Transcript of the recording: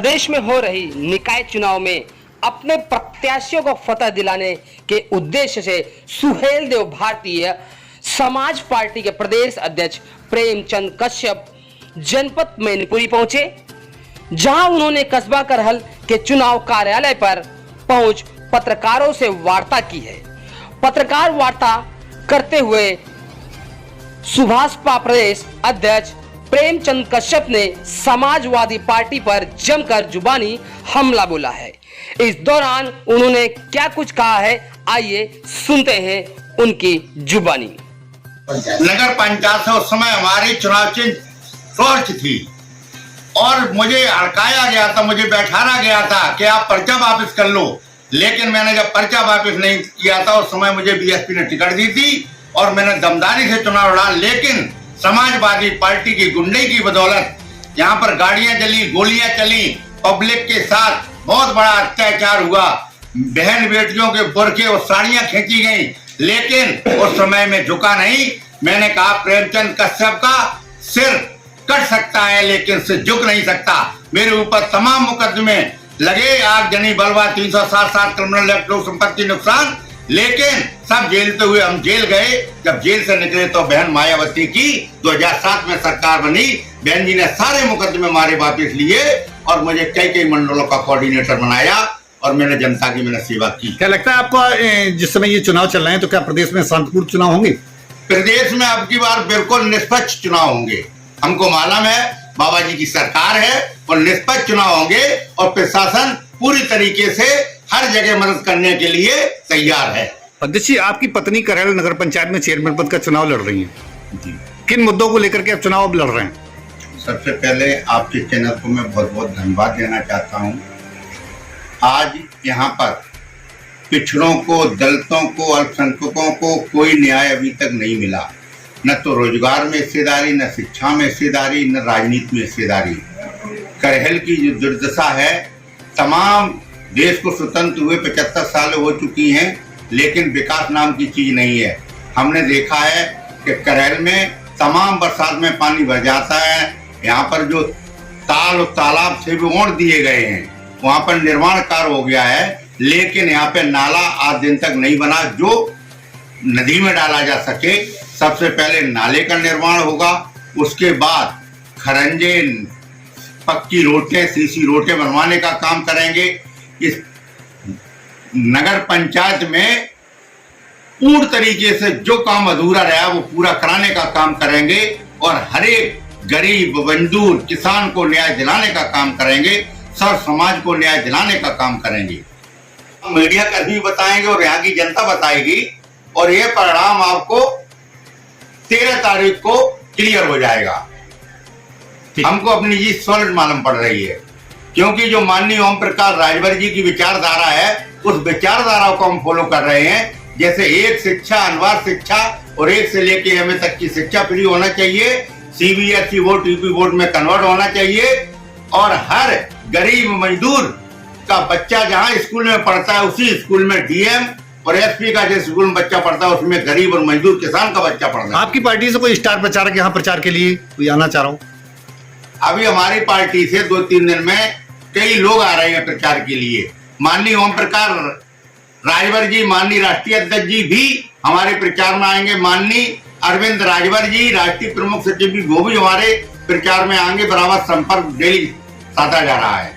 प्रदेश में हो रही निकाय चुनाव में अपने प्रत्याशियों को फतह दिलाने के उद्देश्य से सुहेल देव भारतीय समाज पार्टी के प्रदेश अध्यक्ष प्रेमचंद कश्यप जनपद मैनपुरी पहुंचे, जहां उन्होंने कस्बा करहल के चुनाव कार्यालय पर पहुंच पत्रकारों से वार्ता की है। पत्रकार वार्ता करते हुए सुभाषपा प्रदेश अध्यक्ष प्रेमचंद कश्यप ने समाजवादी पार्टी पर जमकर जुबानी हमला बोला है। इस दौरान उन्होंने क्या कुछ कहा है, आइए सुनते हैं उनकी जुबानी। नगर पंचायत से उस समय हमारी चुनाव चिन्ह टॉर्च थी और मुझे अड़काया गया था, मुझे बैठाया गया था कि आप पर्चा वापस कर लो। लेकिन मैंने जब पर्चा वापस नहीं किया था उस समय मुझे बीएसपी ने टिकट दी थी और मैंने दमदारी से चुनाव लड़ा। लेकिन समाजवादी पार्टी की गुंडे की बदौलत यहाँ पर गाड़ियां चली, गोलियां चली, पब्लिक के साथ बहुत बड़ा अत्याचार हुआ। बहन बेटियों के बुरके और साड़ियां खींची गई, लेकिन उस समय में झुका नहीं। मैंने कहा प्रेमचंद कश्यप का सिर कट सकता है लेकिन सिर झुक नहीं सकता। मेरे ऊपर तमाम मुकदमे लगे, आगजनी, बलवा, 307 क्रिमिनल एक्ट, लोक संपत्ति नुकसान, लेकिन सब जेलते हुए हम जेल गए। जब जेल से निकले तो बहन मायावती की 2007 में सरकार बनी। बहन जी ने सारे मुकदमे मारे वापिस लिए और मुझे कई मंडलों का कोऑर्डिनेटर बनाया और मैंने जनता की मैंने सेवा की। क्या लगता है आपको जिस समय ये चुनाव चल रहे हैं तो क्या प्रदेश में शांतिपूर्ण चुनाव होंगे? प्रदेश में अब की बार बिल्कुल निष्पक्ष चुनाव होंगे। हमको मालूम है बाबा जी की सरकार है और निष्पक्ष चुनाव होंगे और प्रशासन पूरी तरीके से हर जगह मदद करने के लिए तैयार है। अध्यक्ष जी, आपकी पत्नी करहल नगर पंचायत में चेयरमैन पद का चुनाव लड़ रही हैं जी, किन मुद्दों को लेकर के आप चुनाव लड़ रहे हैं? सबसे पहले आपके चैनल को मैं बहुत बहुत धन्यवाद देना चाहता हूं। आज यहाँ पर पिछड़ों को, दलितों को, अल्पसंख्यकों को कोई न्याय अभी तक नहीं मिला। न तो रोजगार में हिस्सेदारी, न शिक्षा में हिस्सेदारी, न राजनीति में हिस्सेदारी। करहल की जो दुर्दशा है, तमाम देश को स्वतंत्र हुए 75 साल हो चुकी हैं, लेकिन विकास नाम की चीज नहीं है। हमने देखा है कि करहल में तमाम बरसात में पानी भर जाता है। यहाँ पर जो ताल और तालाब थे वो ओढ़ दिए गए हैं, वहाँ पर निर्माण कार्य हो गया है, लेकिन यहाँ पे नाला आज दिन तक नहीं बना जो नदी में डाला जा सके। सबसे पहले नाले का निर्माण होगा, उसके बाद खरंजे, पक्की रोटें, सीसी रोटें बनवाने का काम करेंगे। इस नगर पंचायत में पूर्ण तरीके से जो काम अधूरा रहा वो पूरा कराने का काम करेंगे और हर एक गरीब, मजदूर, किसान को न्याय दिलाने का काम करेंगे, सब समाज को न्याय दिलाने का काम करेंगे। मीडिया कर्मी बताएंगे और यहाँ की जनता बताएगी और ये परिणाम आपको 13 तारीख को क्लियर हो जाएगा। हमको अपनी जीत सॉलिड मालूम पड़ रही है, क्योंकि जो माननीय ओम प्रकाश राजभर जी की विचारधारा है उस विचारधारा को हम फॉलो कर रहे हैं। जैसे एक शिक्षा, अनिवार्य शिक्षा और 1 से लेकर एमए तक की शिक्षा फ्री होना चाहिए, सीबीएसई बोर्ड, यूपी बोर्ड में कन्वर्ट होना चाहिए और हर गरीब मजदूर का बच्चा जहाँ स्कूल में पढ़ता है उसी स्कूल में डीएम और एसपी का जिस स्कूल में बच्चा पढ़ता है उसमें गरीब और मजदूर किसान का बच्चा पढ़ता है। आपकी पार्टी से कोई स्टार प्रचारक यहाँ प्रचार के लिए कोई आना चाह रहा हूँ? अभी हमारी पार्टी से 2-3 दिन में कई लोग आ रहे हैं प्रचार के लिए। माननीय ओम प्रकाश राजभर जी, माननीय राष्ट्रीय अध्यक्ष जी भी हमारे प्रचार में आएंगे। माननीय अरविंद राजभर जी, राष्ट्रीय प्रमुख सचिव भी, वो भी हमारे प्रचार में आएंगे। बराबर संपर्क डेली साधा जा रहा है।